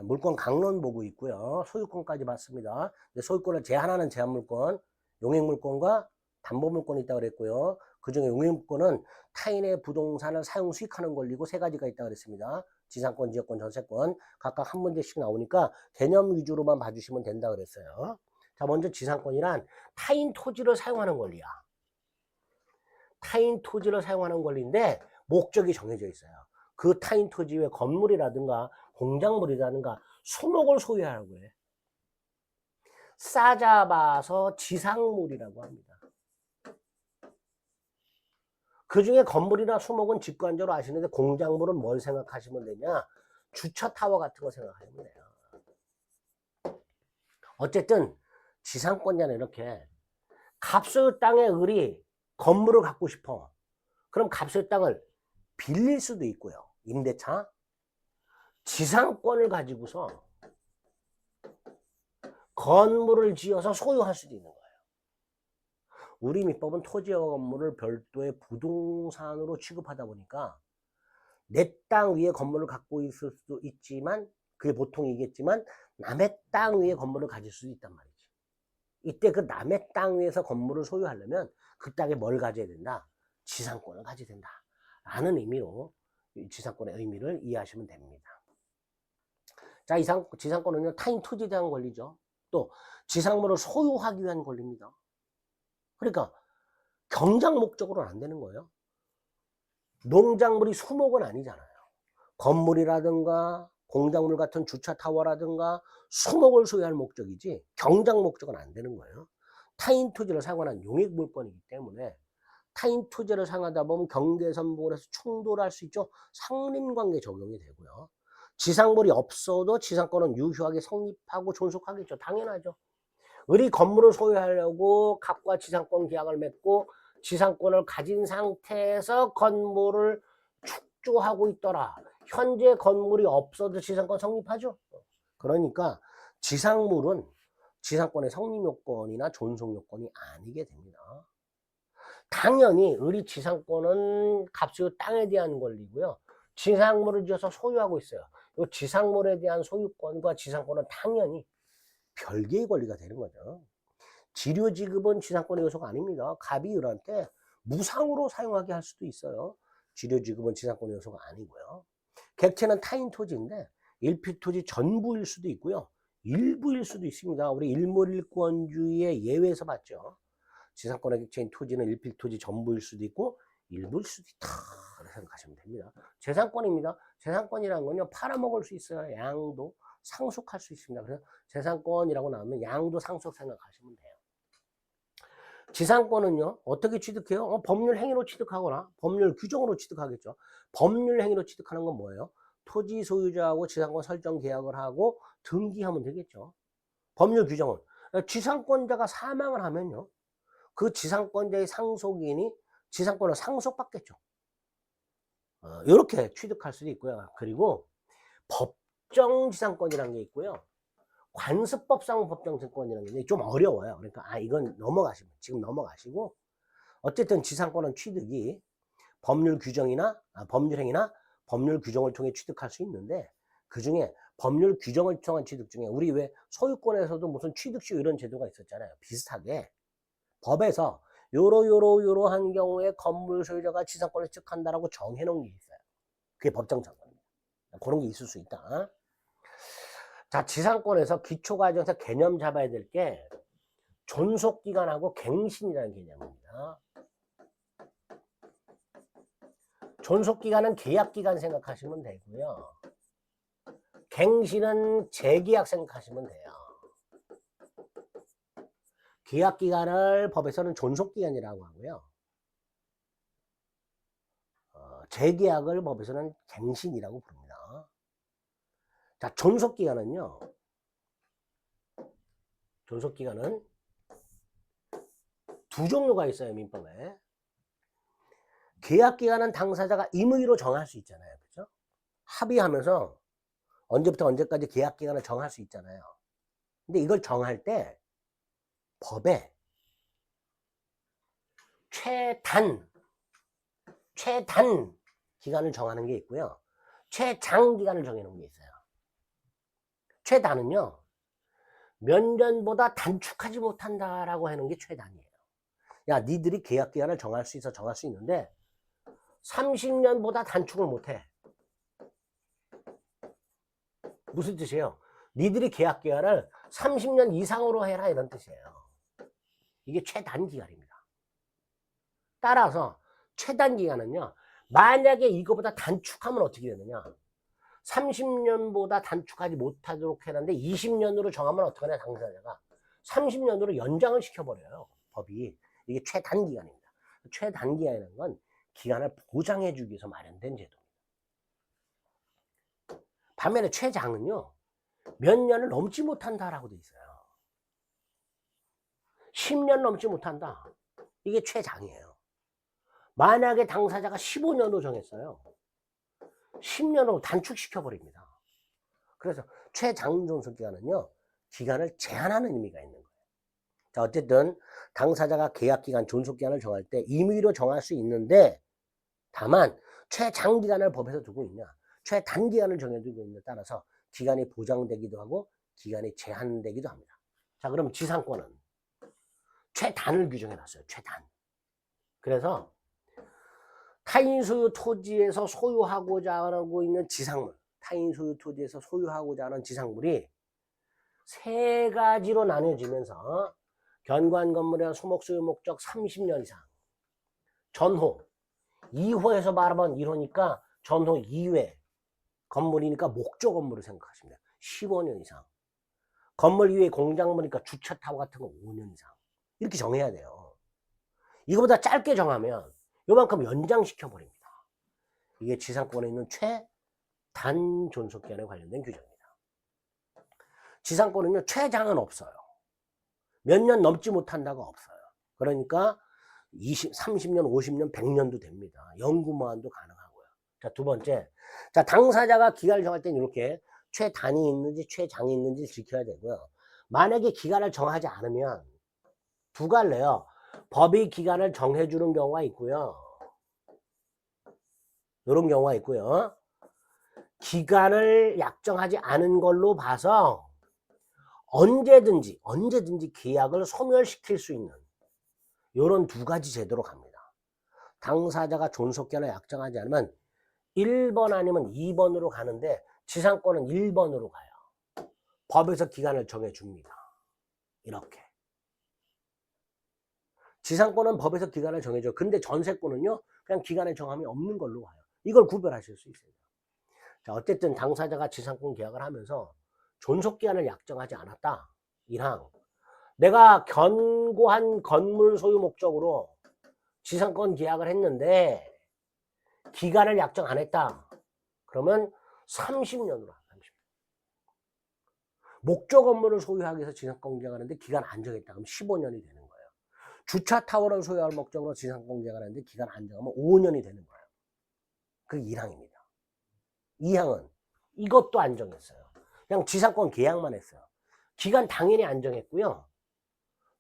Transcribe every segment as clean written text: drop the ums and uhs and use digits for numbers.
물권 강론 보고 있고요. 소유권까지 봤습니다. 소유권을 제한하는 제한물권, 용익물권과 담보물권이 있다고 그랬고요. 그중에 용익물권은 타인의 부동산을 사용 수익하는 권리고 세 가지가 있다고 그랬습니다. 지상권, 지역권, 전세권 각각 한 문제씩 나오니까 개념 위주로만 봐주시면 된다고 그랬어요. 자, 먼저 지상권이란 타인 토지를 사용하는 권리야. 타인 토지를 사용하는 권리인데 목적이 정해져 있어요. 그 타인 토지 외에 건물이라든가 공작물이라든가 수목을 소유하라고 해. 싸잡아서 지상물이라고 합니다. 그 중에 건물이나 수목은 직관적으로 아시는데 공작물은 뭘 생각하시면 되냐? 주차타워 같은 거 생각하시면 돼요. 어쨌든 지상권자는 이렇게 갑소유 땅의 을이 건물을 갖고 싶어. 그럼 갑소유 땅을 빌릴 수도 있고요. 임대차. 지상권을 가지고서 건물을 지어서 소유할 수도 있는 거예요. 우리 민법은 토지와 건물을 별도의 부동산으로 취급하다 보니까 내 땅 위에 건물을 갖고 있을 수도 있지만 그게 보통이겠지만 남의 땅 위에 건물을 가질 수도 있단 말이지. 이때 그 남의 땅 위에서 건물을 소유하려면 그 땅에 뭘 가져야 된다? 지상권을 가져야 된다. 라는 의미로 지상권의 의미를 이해하시면 됩니다. 자, 지상권은요, 타인 토지에 대한 권리죠. 또 지상물을 소유하기 위한 권리입니다. 그러니까 경작 목적으로는 안 되는 거예요. 농작물이 수목은 아니잖아요. 건물이라든가 공작물 같은 주차타워라든가 수목을 소유할 목적이지 경작 목적은 안 되는 거예요. 타인 토지를 사용하는 용익물권이기 때문에 타인 토지를 사용하다 보면 경계선 부분에서 충돌할 수 있죠. 상린관계 적용이 되고요. 지상물이 없어도 지상권은 유효하게 성립하고 존속하겠죠. 당연하죠. 을이 건물을 소유하려고 갑과 지상권 계약을 맺고 지상권을 가진 상태에서 건물을 축조하고 있더라. 현재 건물이 없어도 지상권 성립하죠. 그러니까 지상물은 지상권의 성립 요건이나 존속 요건이 아니게 됩니다. 당연히 을이 지상권은 갑소유 땅에 대한 권리고요. 지상물을 지어서 소유하고 있어요. 이 지상물에 대한 소유권과 지상권은 당연히 별개의 권리가 되는 거죠. 지료지급은 지상권의 요소가 아닙니다. 갑이 을한테 무상으로 사용하게 할 수도 있어요. 지료지급은 지상권의 요소가 아니고요. 객체는 타인 토지인데 일필토지 전부일 수도 있고요. 일부일 수도 있습니다. 우리 일몰일권주의의 예외에서 봤죠. 지상권의 객체인 토지는 일필토지 전부일 수도 있고 일부일 수도 있다. 그렇게 생각하시면 됩니다. 재산권입니다. 재산권이라는 건요. 팔아먹을 수 있어요. 양도 상속할 수 있습니다. 그래서 재산권이라고 나오면 양도 상속 생각하시면 돼요. 지상권은요. 어떻게 취득해요? 법률 행위로 취득하거나 법률 규정으로 취득하겠죠. 법률 행위로 취득하는 건 뭐예요? 토지 소유자하고 지상권 설정 계약을 하고 등기하면 되겠죠. 법률 규정은 지상권자가 사망을 하면요. 그 지상권자의 상속인이 지상권을 상속받겠죠. 이렇게 취득할 수도 있고요. 그리고 법정 지상권이라는 게 있고요. 관습법상 법정 지상권이라는 게 좀 어려워요. 그러니까 이건 넘어가시면 지금 넘어가시고 어쨌든 지상권은 취득이 법률 규정이나 법률 행위나 법률 규정을 통해 취득할 수 있는데 그중에 법률 규정을 통한 취득 중에 우리 왜 소유권에서도 무슨 취득시효 이런 제도가 있었잖아요. 비슷하게 법에서 요러한 경우에 건물 소유자가 지상권을 취득한다라고 정해놓은 게 있어요. 그게 법정 지상권입니다. 그런 게 있을 수 있다. 자, 지상권에서 기초과정에서 개념 잡아야 될 게 존속기간하고 갱신이라는 개념입니다. 존속기간은 계약기간 생각하시면 되고요. 갱신은 재계약 생각하시면 돼요. 계약기간을 법에서는 존속기간이라고 하고요. 재계약을 법에서는 갱신이라고 부릅니다. 자, 존속기간은요. 존속기간은 두 종류가 있어요. 민법에. 계약기간은 당사자가 임의로 정할 수 있잖아요. 그죠? 합의하면서 언제부터 언제까지 계약기간을 정할 수 있잖아요. 근데 이걸 정할 때 법에 최단 기간을 정하는 게 있고요. 최장 기간을 정해놓은 게 있어요. 최단은요, 몇 년보다 단축하지 못한다라고 하는 게 최단이에요. 야, 니들이 계약 기간을 정할 수 있어, 정할 수 있는데 30년보다 단축을 못해. 무슨 뜻이에요? 니들이 계약 기간을 30년 이상으로 해라, 이런 뜻이에요. 이게 최단 기간입니다. 따라서 최단 기간은요, 만약에 이거보다 단축하면 어떻게 되느냐, 30년보다 단축하지 못하도록 해놨는데 20년으로 정하면 어떻게 하냐, 당사자가 30년으로 연장을 시켜버려요, 법이. 이게 최단 기간입니다. 최단 기간이라는 건 기간을 보장해 주기 위해서 마련된 제도입니다. 반면에 최장은요, 몇 년을 넘지 못한다라고 돼 있어요. 10년 넘지 못한다. 이게 최장이에요. 만약에 당사자가 15년으로 정했어요. 10년으로 단축시켜버립니다. 그래서 최장존속기간은요, 기간을 제한하는 의미가 있는 거예요. 자, 어쨌든 당사자가 계약기간, 존속기간을 정할 때 임의로 정할 수 있는데, 다만 최장기간을 법에서 두고 있냐, 최단기간을 정해두고 있느냐에 따라서 기간이 보장되기도 하고 기간이 제한되기도 합니다. 자, 그럼 지상권은 최단을 규정해놨어요. 최단. 그래서 타인 소유 토지에서 소유하고자 하고 있는 지상물, 타인 소유 토지에서 소유하고자 하는 지상물이 세 가지로 나뉘어지면서 견관 건물이나 수목 소유 목적 30년 이상, 전호, 2호에서 말하면 1호니까 전호 2회, 건물이니까 목조 건물을 생각하시면 돼요. 15년 이상. 건물 위에 공작물이니까 주차 타워 같은 거 5년 이상. 이렇게 정해야 돼요. 이거보다 짧게 정하면 요만큼 연장시켜버립니다. 이게 지상권에 있는 최단 존속기간에 관련된 규정입니다. 지상권은요, 최장은 없어요. 몇 년 넘지 못한다가 없어요. 그러니까 20, 30년, 50년, 100년도 됩니다. 영구무한도 가능하고요. 자, 두 번째. 자, 당사자가 기간을 정할 때는 이렇게 최단이 있는지 최장이 있는지 지켜야 되고요. 만약에 기간을 정하지 않으면 두 갈래요. 법이 기간을 정해주는 경우가 있고요. 이런 경우가 있고요. 기간을 약정하지 않은 걸로 봐서 언제든지 계약을 소멸시킬 수 있는 이런 두 가지 제도로 갑니다. 당사자가 존속기간을 약정하지 않으면 1번 아니면 2번으로 가는데 지상권은 1번으로 가요. 법에서 기간을 정해줍니다. 이렇게. 지상권은 법에서 기간을 정해줘. 근데 전세권은요, 그냥 기간의 정함이 없는 걸로 가요. 이걸 구별하실 수 있어요. 자, 어쨌든 당사자가 지상권 계약을 하면서 존속기간을 약정하지 않았다. 1항. 내가 견고한 건물 소유 목적으로 지상권 계약을 했는데 기간을 약정 안 했다. 그러면 30년으로. 30년. 목적 건물을 소유하기 위해서 지상권 계약하는데 기간 안 정했다. 그럼 15년이 되는 거예요. 주차 타워를 소유할 목적으로 지상권 계약을 하는데 기간 안 정하면 5년이 되는 거예요. 그게 1항입니다. 2항은 이것도 안 정했어요. 그냥 지상권 계약만 했어요. 기간 당연히 안 정했고요.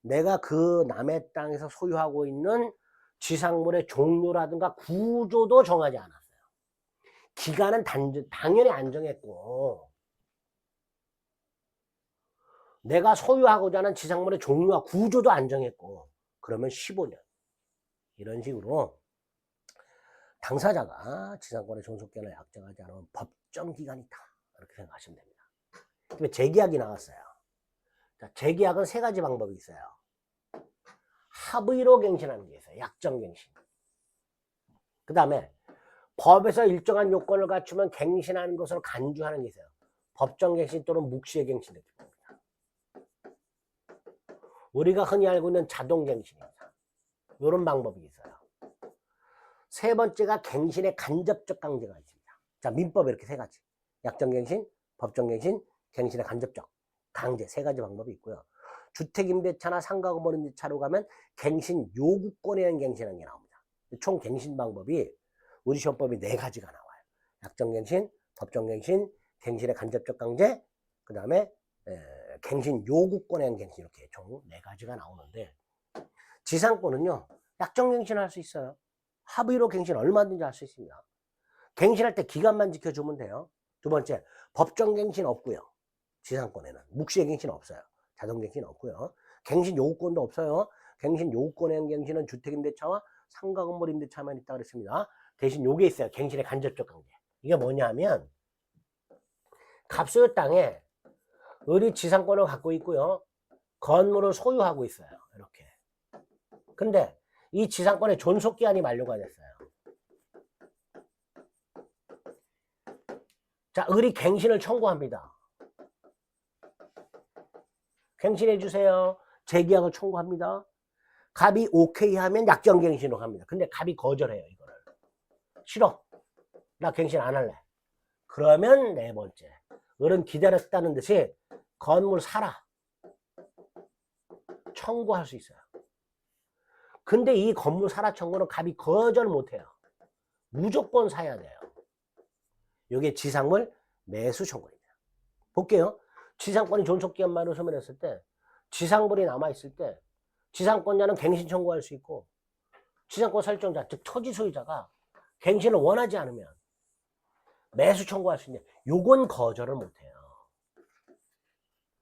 내가 그 남의 땅에서 소유하고 있는 지상물의 종류라든가 구조도 정하지 않았어요. 기간은 당연히 안 정했고, 내가 소유하고자 하는 지상물의 종류와 구조도 안 정했고, 그러면 15년. 이런 식으로 당사자가 지상권의 존속기간을 약정하지 않으면 법정 기간이 있다. 이렇게 생각하시면 됩니다. 그다음에 재계약이 나왔어요. 자, 재계약은 세 가지 방법이 있어요. 합의로 갱신하는 게 있어요. 약정갱신. 그 다음에 법에서 일정한 요건을 갖추면 갱신하는 것으로 간주하는 게 있어요. 법정갱신 또는 묵시의갱신 이렇게 봅니다. 우리가 흔히 알고 있는 자동갱신입니다. 이런 방법이 있어요. 세 번째가 갱신의 간접적 강제가 있습니다. 자, 민법에 이렇게 세 가지. 약정갱신, 법정갱신, 갱신의 간접적 강제 세 가지 방법이 있고요. 주택임대차나 상가건물임대차로 가면 갱신 요구권에 의한 갱신하는 게 나옵니다. 총 갱신 방법이 우리 시험법이 네 가지가 나와요. 약정갱신, 법정갱신, 갱신의 간접적 강제, 그 다음에 갱신 요구권에 의한 갱신 이렇게 총 네 가지가 나오는데 지상권은요. 약정갱신을 할 수 있어요. 합의로 갱신 얼마든지 할 수 있습니다. 갱신할 때 기간만 지켜주면 돼요. 두 번째, 법정갱신 없고요. 지상권에는. 묵시의 갱신 없어요. 자동갱신 없고요. 갱신 요구권도 없어요. 갱신 요구권에 의한 갱신은 주택임대차와 상가건물 임대차만 있다 그랬습니다. 대신 요게 있어요. 갱신의 간접적 관계. 이게 뭐냐면 갑소유 땅에 을이 지상권을 갖고 있고요. 건물을 소유하고 있어요. 이렇게. 근데 이 지상권의 존속기한이 만료가 됐어요. 자, 을이 갱신을 청구합니다. 갱신해 주세요. 재계약을 청구합니다. 갑이 오케이 하면 약정갱신으로 갑니다. 근데 갑이 거절해요. 이거를. 싫어. 나 갱신 안 할래. 그러면 네 번째. 을은 기다렸다는 듯이 건물 사라. 청구할 수 있어요. 근데 이 건물 사라 청구는 갑이 거절 못해요. 무조건 사야 돼요. 이게 지상물 매수 청구입니다. 볼게요. 지상권이 존속기한 만으로 소멸했을 때 지상물이 남아있을 때 지상권자는 갱신 청구할 수 있고 지상권 설정자 즉 토지 소유자가 갱신을 원하지 않으면 매수 청구할 수 있는데 요건 거절을 못해요.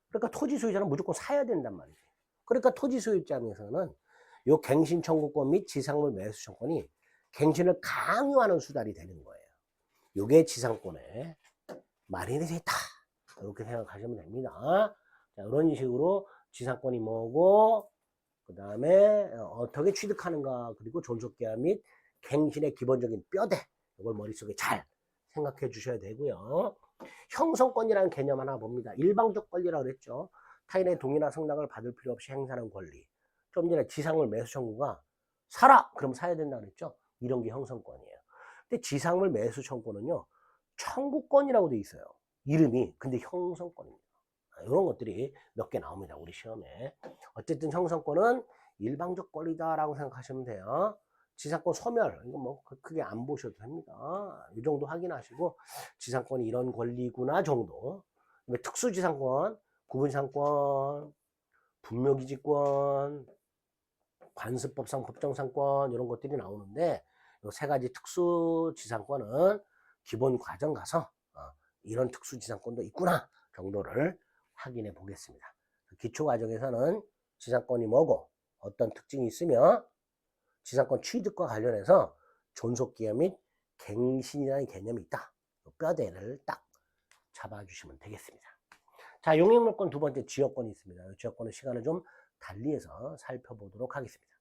그러니까 토지 소유자는 무조건 사야 된단 말이지. 그러니까 토지 소유 입장에서는 요 갱신 청구권 및 지상물 매수 청구권이 갱신을 강요하는 수단이 되는 거예요. 요게 지상권의 마련이 됐다. 이렇게 생각하시면 됩니다. 자, 이런 식으로 지상권이 뭐고 그 다음에 어떻게 취득하는가 그리고 존속계약 및 갱신의 기본적인 뼈대 이걸 머릿속에 잘 생각해 주셔야 되고요. 형성권이라는 개념 하나 봅니다. 일방적 권리라고 그랬죠. 타인의 동의나 승낙을 받을 필요 없이 행사하는 권리. 좀 전에 지상물 매수 청구가 사라! 그럼 사야 된다고 그랬죠. 이런 게 형성권이에요. 근데 지상물 매수 청구는요. 청구권이라고 돼 있어요. 이름이. 근데 형성권입니다. 이런 것들이 몇 개 나옵니다. 우리 시험에. 어쨌든 형성권은 일방적 권리다라고 생각하시면 돼요. 지상권 소멸 이거 뭐 크게 안 보셔도 됩니다. 이 정도 확인하시고 지상권이 이런 권리구나 정도. 특수지상권, 구분상권, 분묘기지권, 관습법상 법정상권 이런 것들이 나오는데 이 세 가지 특수지상권은 기본 과정 가서 이런 특수지상권도 있구나 정도를 확인해 보겠습니다. 기초과정에서는 지상권이 뭐고 어떤 특징이 있으며 지상권 취득과 관련해서 존속기한 및 갱신이라는 개념이 있다. 뼈대를 딱 잡아주시면 되겠습니다. 자, 용익물권 두 번째 지역권이 있습니다. 지역권의 시간을 좀 달리해서 살펴보도록 하겠습니다.